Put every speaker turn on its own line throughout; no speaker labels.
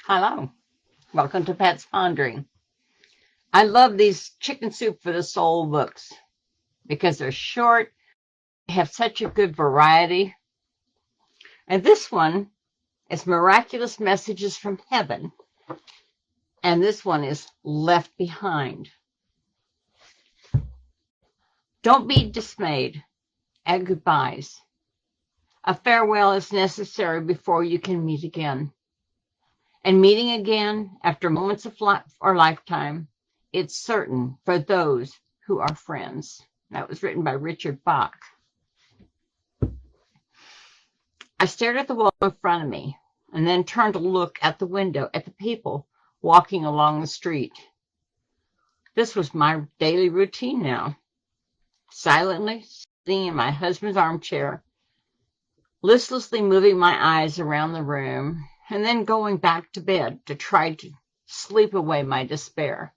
Hello, welcome to Pat's Pondering. I love these Chicken Soup for the Soul books because they're short, have such a good variety. And this one is Miraculous Messages from Heaven, and this one is Left Behind. Don't be dismayed at goodbyes. A farewell is necessary before you can meet again. And meeting again after moments of life or lifetime, it's certain for those who are friends. That was written by Richard Bach. I stared at the wall in front of me and then turned to look at the window at the people walking along the street. This was my daily routine now. Silently sitting in my husband's armchair, listlessly moving my eyes around the room, and then going back to bed to try to sleep away my despair.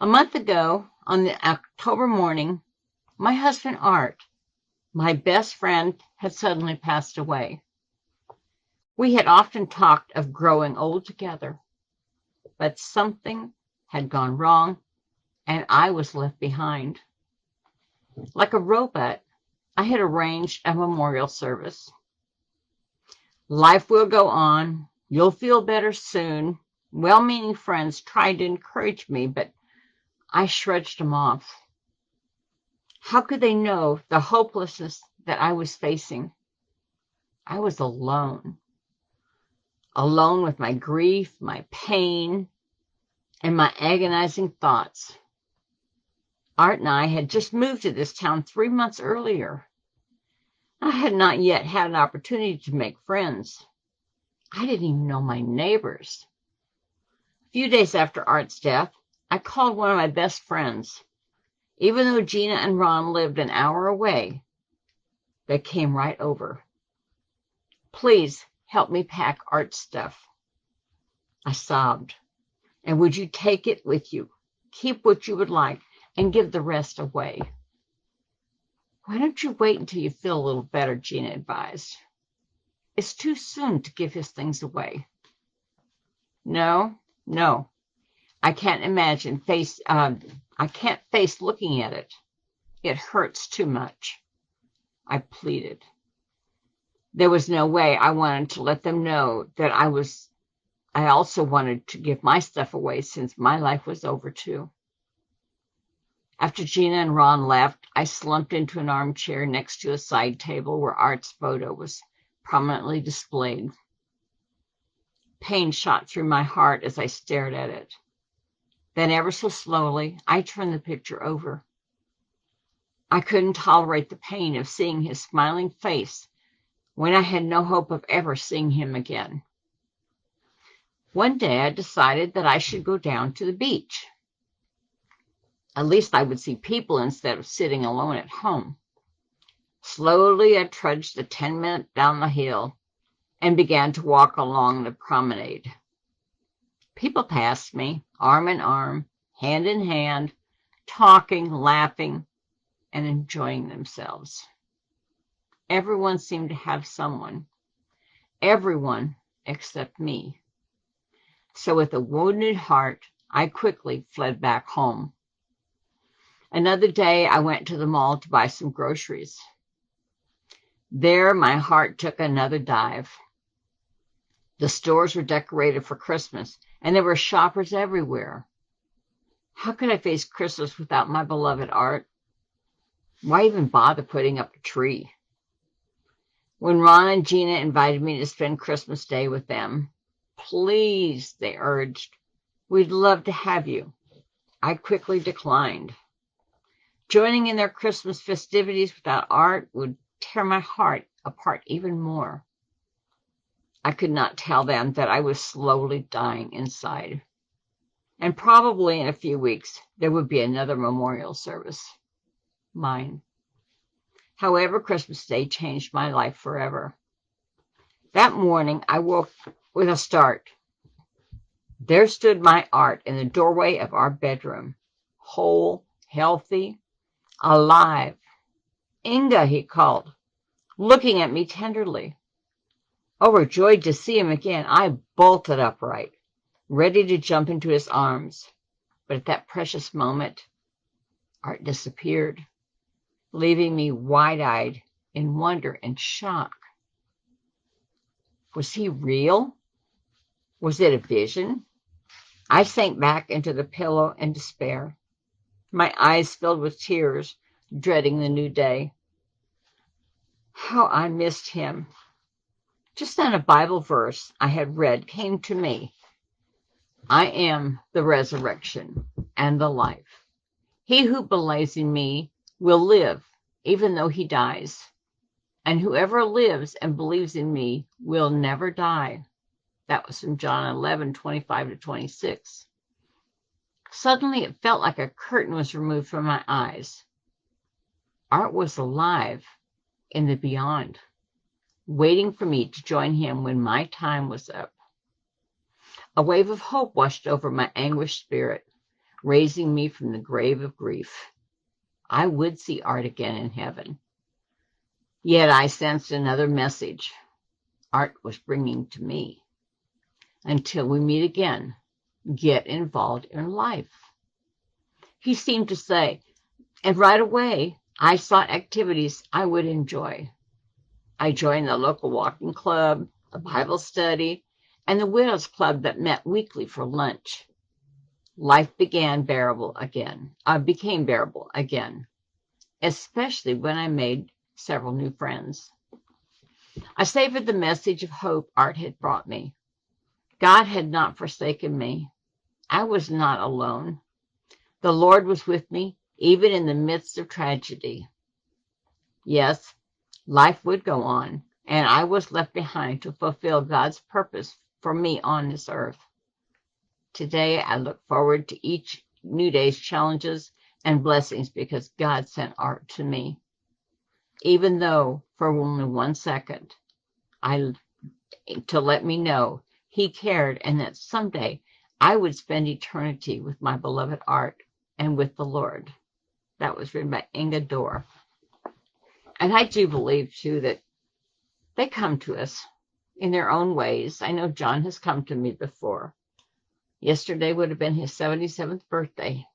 A month ago, on the October morning, my husband Art, my best friend, had suddenly passed away. We had often talked of growing old together, but something had gone wrong, and I was left behind. Like a robot, I had arranged a memorial service. Life will go on. You'll feel better soon. Well-meaning friends tried to encourage me, but I shrugged them off. How could they know the hopelessness that I was facing? I was alone. Alone with my grief, my pain, and my agonizing thoughts. Art and I had just moved to this town 3 months earlier. I had not yet had an opportunity to make friends. I didn't even know my neighbors. A few days after Art's death, I called one of my best friends. Even though Gina and Ron lived an hour away, they came right over. Please help me pack Art's stuff. I sobbed. And would you take it with you? Keep what you would like and give the rest away. Why don't you wait until you feel a little better, Gina advised. It's too soon to give his things away. No. I can't face looking at it. It hurts too much. I pleaded. There was no way I wanted to let them know that I also wanted to give my stuff away since my life was over too. After Gina and Ron left, I slumped into an armchair next to a side table where Art's photo was prominently displayed. Pain shot through my heart as I stared at it. Then ever so slowly, I turned the picture over. I couldn't tolerate the pain of seeing his smiling face when I had no hope of ever seeing him again. One day I decided that I should go down to the beach. At least I would see people instead of sitting alone at home. Slowly I trudged the 10-minute down the hill and began to walk along the promenade. People passed me, arm in arm, hand in hand, talking, laughing, and enjoying themselves. Everyone seemed to have someone. Everyone except me. So with a wounded heart, I quickly fled back home. Another day, I went to the mall to buy some groceries. There, my heart took another dive. The stores were decorated for Christmas, and there were shoppers everywhere. How could I face Christmas without my beloved Art? Why even bother putting up a tree? When Ron and Gina invited me to spend Christmas Day with them, please, they urged, we'd love to have you. I quickly declined. Joining in their Christmas festivities without Art would tear my heart apart even more. I could not tell them that I was slowly dying inside. And probably in a few weeks, there would be another memorial service. Mine. However, Christmas Day changed my life forever. That morning, I woke with a start. There stood my Art in the doorway of our bedroom, whole, healthy, alive. Inga, he called, looking at me tenderly. Overjoyed to see him again, I bolted upright, ready to jump into his arms. But at that precious moment, Art disappeared, leaving me wide-eyed in wonder and shock. Was he real? Was it a vision? I sank back into the pillow in despair, my eyes filled with tears, dreading the new day. How I missed him. Just then a Bible verse I had read came to me. I am the resurrection and the life. He who believes in me will live, even though he dies. And whoever lives and believes in me will never die. That was from John 11:25-26. Suddenly it felt like a curtain was removed from my eyes. Art was alive in the beyond, waiting for me to join him when my time was up. A wave of hope washed over my anguished spirit, raising me from the grave of grief. I would see Art again in heaven. Yet I sensed another message Art was bringing to me. Until we meet again, get involved in life. He seemed to say, and right away, I sought activities I would enjoy. I joined the local walking club, the Bible study, and the Widows Club that met weekly for lunch. Life became bearable again, especially when I made several new friends. I savored the message of hope Art had brought me. God had not forsaken me. I was not alone. The Lord was with me, even in the midst of tragedy. Yes, life would go on, and I was left behind to fulfill God's purpose for me on this earth. Today, I look forward to each new day's challenges and blessings because God sent Art to me. Even though for only 1 second, to let me know he cared and that someday I would spend eternity with my beloved Art and with the Lord. That was written by Inga Dorr. And I do believe, too, that they come to us in their own ways. I know John has come to me before. Yesterday would have been his 77th birthday.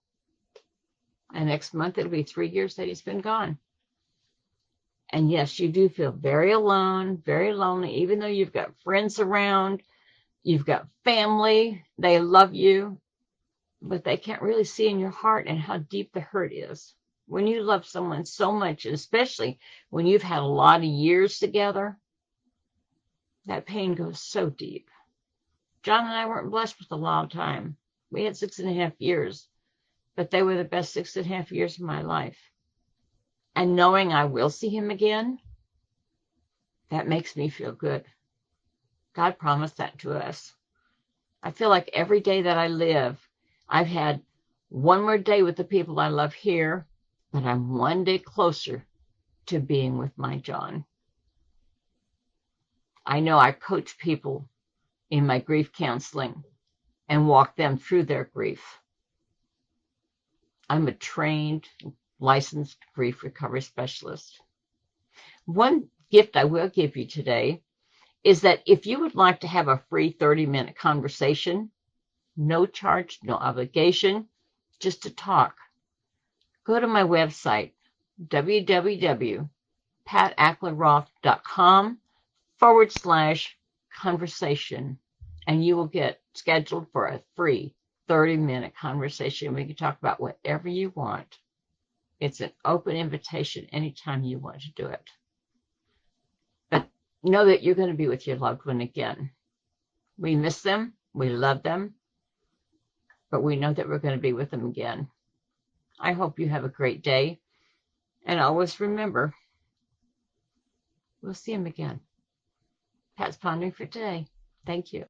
And next month it'll be 3 years that he's been gone. And yes, you do feel very alone, very lonely, even though you've got friends around, you've got family, they love you, but they can't really see in your heart and how deep the hurt is. When you love someone so much, and especially when you've had a lot of years together, that pain goes so deep. John and I weren't blessed with a long time. We had 6.5 years, but they were the best 6.5 years of my life. And knowing I will see him again, that makes me feel good. God promised that to us. I feel like every day that I live, I've had one more day with the people I love here, but I'm one day closer to being with my John. I know I coach people in my grief counseling and walk them through their grief. I'm a trained, licensed grief recovery specialist. One gift I will give you today is that if you would like to have a free 30-minute conversation, no charge, no obligation, just to talk, go to my website, www.patackleroth.com/conversation, and you will get scheduled for a free 30-minute conversation. We can talk about whatever you want. It's an open invitation anytime you want to do it. But know that you're going to be with your loved one again. We miss them. We love them. But we know that we're going to be with them again. I hope you have a great day. And always remember, we'll see them again. Pat's pondering for today. Thank you.